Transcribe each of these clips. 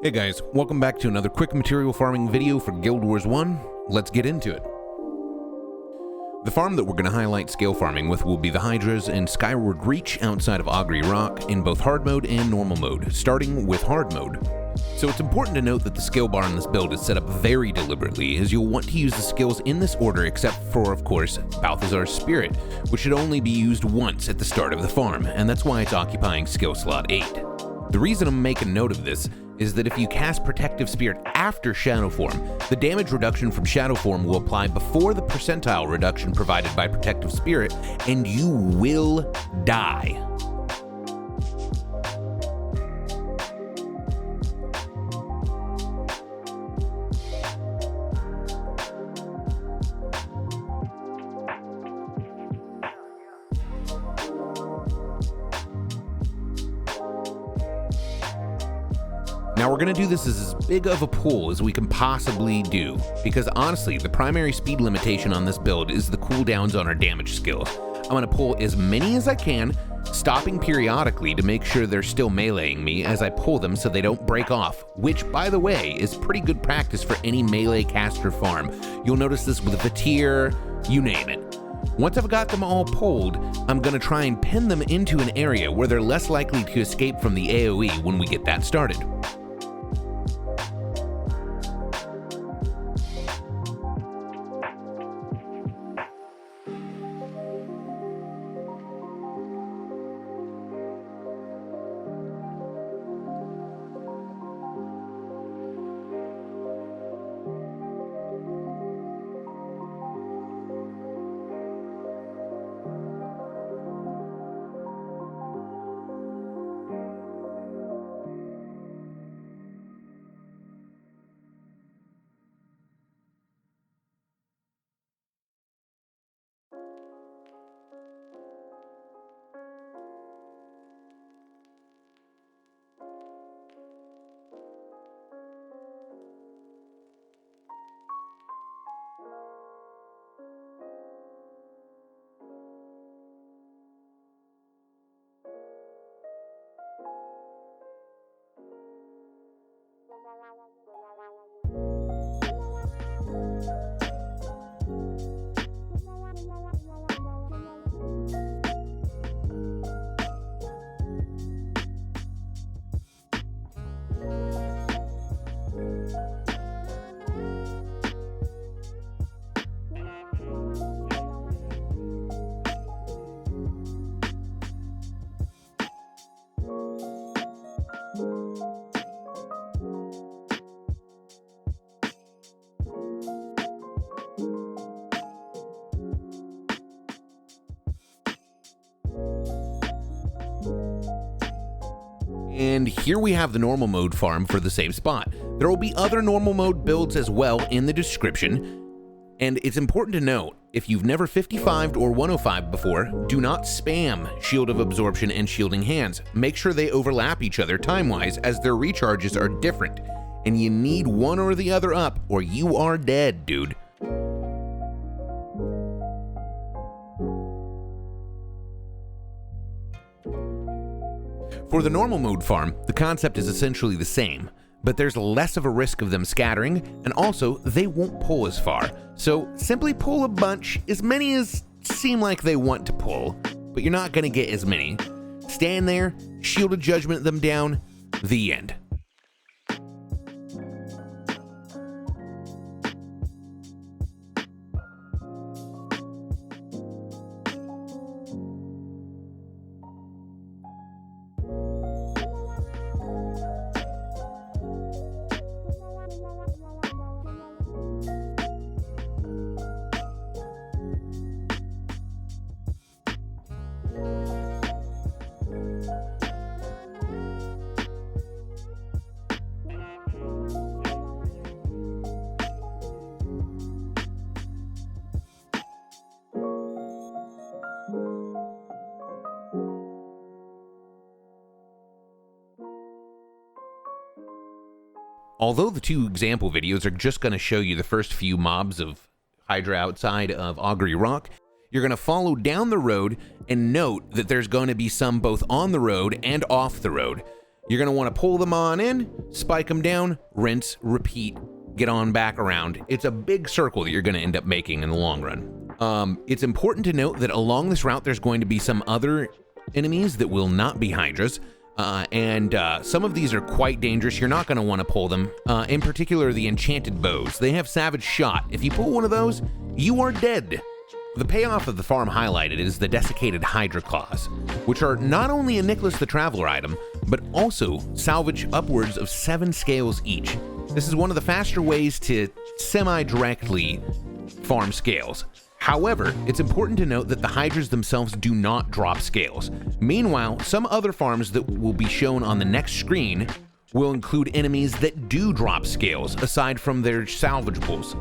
Hey guys, welcome back to another quick material farming video for Guild Wars 1. Let's get into it. The farm that we're going to highlight scale farming with will be the hydras in Skyward Reach outside of Augury Rock in both hard mode and normal mode, starting with hard mode. So it's important to note that the skill bar in this build is set up very deliberately, as you'll want to use the skills in this order except for, of course, Balthazar's Spirit, which should only be used once at the start of the farm, and that's why it's occupying skill slot 8. The reason I'm making note of this is that if you cast Protective Spirit after Shadow Form, the damage reduction from Shadow Form will apply before the percentile reduction provided by Protective Spirit, and you will die. Now we're going to do this as big of a pull as we can possibly do, because honestly, the primary speed limitation on this build is the cooldowns on our damage skills. I'm going to pull as many as I can, stopping periodically to make sure they're still meleeing me as I pull them so they don't break off, which, by the way, is pretty good practice for any melee caster farm. You'll notice this with Vatir, you name it. Once I've got them all pulled, I'm going to try and pin them into an area where they're less likely to escape from the AoE when we get that started. And here we have the normal mode farm for the same spot. There will be other normal mode builds as well in the description. And it's important to note, if you've never 55'd or 105'd before, do not spam Shield of Absorption and Shielding Hands. Make sure they overlap each other time-wise, as their recharges are different. And you need one or the other up, or you are dead, dude. For the normal mode farm, the concept is essentially the same, but there's less of a risk of them scattering, and also they won't pull as far. So simply pull a bunch, as many as seem like they want to pull, but you're not going to get as many. Stand there, Shield of Judgment them down, the end. Although the two example videos are just going to show you the first few mobs of Hydra outside of Augury Rock, you're going to follow down the road and note that there's going to be some both on the road and off the road. You're going to want to pull them on in, spike them down, rinse, repeat, get on back around. It's a big circle that you're going to end up making in the long run. It's important to note that along this route, there's going to be some other enemies that will not be hydras. Some of these are quite dangerous. You're not going to want to pull them. In particular, the enchanted bows. They have savage shot. If you pull one of those, you are dead. The payoff of the farm highlighted is the dessicated hydra claws, which are not only a Nicholas the Traveler item, but also salvage upwards of 7 scales each. This is one of the faster ways to semi-directly farm scales. However, it's important to note that the hydras themselves do not drop scales. Meanwhile, some other farms that will be shown on the next screen will include enemies that do drop scales, aside from their salvageables.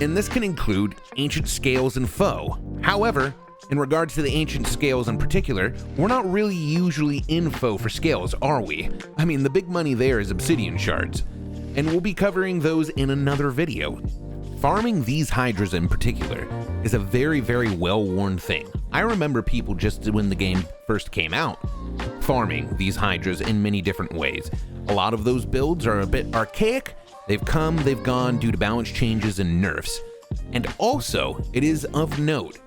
And this can include ancient scales and foe. However, in regards to the ancient scales in particular, we're not really usually in foe for scales, are we? I mean, the big money there is obsidian shards. And we'll be covering those in another video. Farming these hydras in particular is a very, very well-worn thing. I remember people just when the game first came out, farming these hydras in many different ways. A lot of those builds are a bit archaic. They've come, they've gone due to balance changes and nerfs. And also, it is of note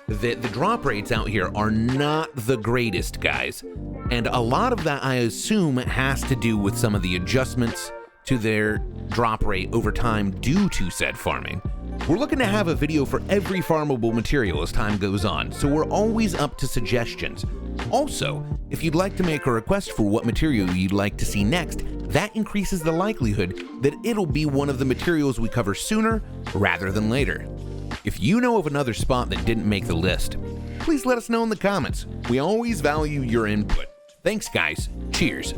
that the drop rates out here are not the greatest, guys. And a lot of that, I assume, has to do with some of the adjustments to their drop rate over time due to said farming. We're looking to have a video for every farmable material as time goes on, so we're always up to suggestions. Also, if you'd like to make a request for what material you'd like to see next, that increases the likelihood that it'll be one of the materials we cover sooner rather than later. If you know of another spot that didn't make the list, please let us know in the comments. We always value your input. Thanks, guys. Cheers.